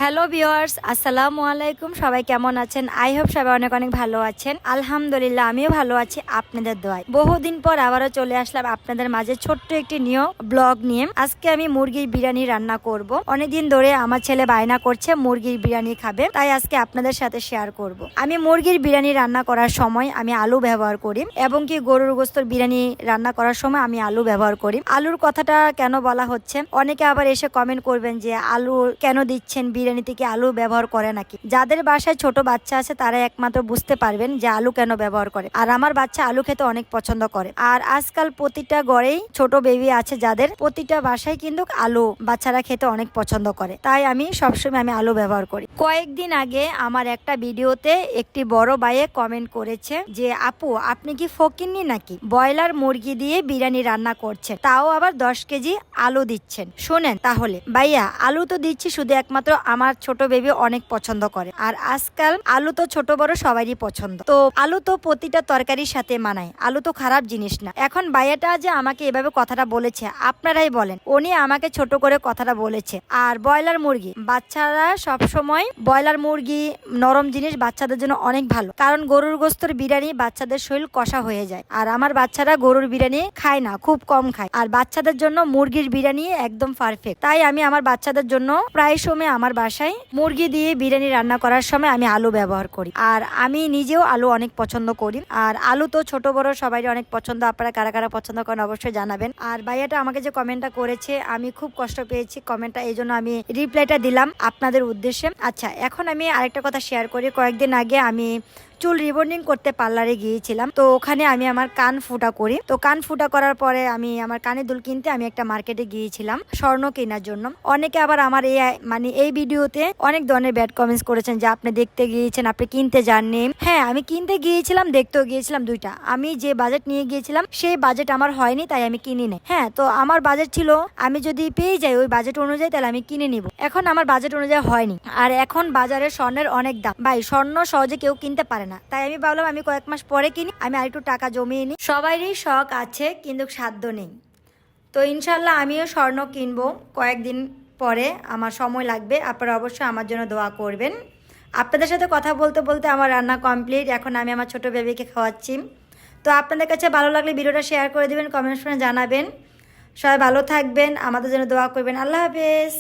Hello viewers, আসসালামু আলাইকুম। সবাই কেমন আছেন? আই হোপ সবাই অনেক অনেক ভালো আছেন। আলহামদুলিল্লাহ, আমিও ভালো আছি আপনাদের দোয়ায়। বহুদিন পর আবারও চলে আসলাম আপনাদের মাঝে ছোট্ট একটি নিউ ব্লগ নিয়ে। আজকে আমি মুরগির বিরিয়ানি রান্না করব। অনেকদিন ধরে আমার ছেলে বায়না করছে মুরগির বিরিয়ানি খাবে, তাই আজকে আপনাদের সাথে শেয়ার করব। আমি মুরগির বিরিয়ানি রান্না করার সময় আমি আলু ব্যবহার করি, এবং কি গরুর গোস্তর বিরিয়ানি রান্না করার সময় আমি আলু ব্যবহার করি। আলুর কথাটা কেন বলা হচ্ছে, অনেকে আবার এসে কমেন্ট করবেন যে আলু কেন দিচ্ছেন, বিরিয়ানিতে কি আলু ব্যবহার করে নাকি। যাদের বাসায় ছোট বাচ্চা আছে তারা একমাত্র বুঝতে পারবেন যে আলু কেন ব্যবহার করে। আর আমার বাচ্চা আলু খেতে অনেক পছন্দ করে। আর আজকাল প্রতিটা ঘরেই ছোট বেবি আছে যাদের, প্রতিটা বাসায় কিন্তু আলু বাচ্চারা খেতে অনেক পছন্দ করে, তাই আমি সবসময় আলু ব্যবহার করি। কয়েকদিন আগে আমার একটা ভিডিওতে একটি বড় ভাইয়ে কমেন্ট করেছে যে আপু, আপনি কি ফকিন্নি নাকি, ব্রয়লার মুরগি দিয়ে বিরিয়ানি রান্না করছেন, তাও আবার 10 কেজি আলু দিচ্ছেন। শোনেন তাহলে ভাইয়া, আলু তো দিচ্ছি শুধু একমাত্র আমার ছোট বেবি অনেক পছন্দ করে। আর আজকাল আলু তো ছোট বড় সবারই পছন্দ, তো আলু তো প্রতিটা তরকারির সাথে মানায়, আলু তো খারাপ জিনিস না। এখন ভাইয়াটা যে আমাকে এভাবে কথাটা বলেছে, আপনারাই বলেন, উনি আমাকে ছোট করে কথাটা বলেছে। আর ব্রয়লার মুরগি, বাচ্চারা সব সময় ব্রয়লার মুরগি নরম জিনিস বাচ্চাদের জন্য অনেক ভালো, কারণ গরুর গোস্তর বিরিয়ানি বাচ্চাদের শরীর কষা হয়ে যায়। আর আমার বাচ্চারা গরুর বিরিয়ানি খায় না, খুব কম খায়। আর বাচ্চাদের জন্য মুরগির বিরিয়ানি একদম পারফেক্ট। তাই আমি আমার বাচ্চাদের জন্য প্রায় সময় আমার বাসায় মুরগি দিয়ে বিরিয়ানি রান্না করার সময় আমি আলু ব্যবহার করি। আর আমি নিজেও আলু অনেক পছন্দ করি। আর আলু তো ছোট বড় সবারই অনেক পছন্দ। আপনারা কারা কারা পছন্দ করেন অবশ্যই জানাবেন। আর ভাইয়াটা আমাকে যে কমেন্টটা করেছে, আমি খুব কষ্ট পেয়েছি কমেন্টটা, এই জন্য আমি রিপ্লাইটা দিলাম আপনাদের উদ্দেশ্যে। আচ্ছা, এখন আমি আরেকটা কথা শেয়ার করি। কয়েকদিন আগে আমি চুল রিবন্ডিং করতে পার্লারে গিয়েছিলাম, তো ওখানে আমি আমার কান ফুটা করি। তো কান ফুটা করার পরে আমি আমার কানের দুল কিনতে আমি একটা মার্কেটে গিয়েছিলাম স্বর্ণ কেনার জন্য। অনেকে আবার আমার এই ভিডিওতে অনেক ধরনের ব্যাড কমেন্টস করেছেন যে আপনি দেখতে গিয়েছেন, আপনি কিনতে যাননি। হ্যাঁ, আমি কিনতে গিয়েছিলাম, দেখতেও গিয়েছিলাম, দুইটা। আমি যে বাজেট নিয়ে গিয়েছিলাম সেই বাজেট আমার হয়নি, তাই আমি কিনি নাই। হ্যাঁ, তো আমার বাজেট ছিল, আমি যদি পেয়ে যাই ওই বাজেট অনুযায়ী তাহলে আমি কিনে নিব। এখন আমার বাজেট অনুযায়ী হয়নি। আর এখন বাজারে স্বর্ণের অনেক দাম ভাই, স্বর্ণ সহজে কেউ কিনতে পারে না। তাই আমি ভাবলাম আমি কয়েক মাস পরে কিনি, আমি আরেকটু টাকা জমিয়ে নিই। সবারই শখ আছে কিন্তু সাধ্য নেই। তো ইনশাল্লাহ আমিও স্বর্ণ কিনবো কয়েকদিন পরে, আমার সময় লাগবে। আপনারা অবশ্যই আমার জন্য দোয়া করবেন। আপনাদের সাথে কথা বলতে বলতে আমার রান্না কমপ্লিট। এখন আমি আমার ছোট বেবিকে খাওয়াচ্ছি। তো আপনাদের কাছে ভালো লাগলে ভিডিওটা শেয়ার করে দেবেন, কমেন্টস করে জানাবেন। সবাই ভালো থাকবেন, আমাদের জন্য দোয়া করবেন। আল্লাহ হাফেজ।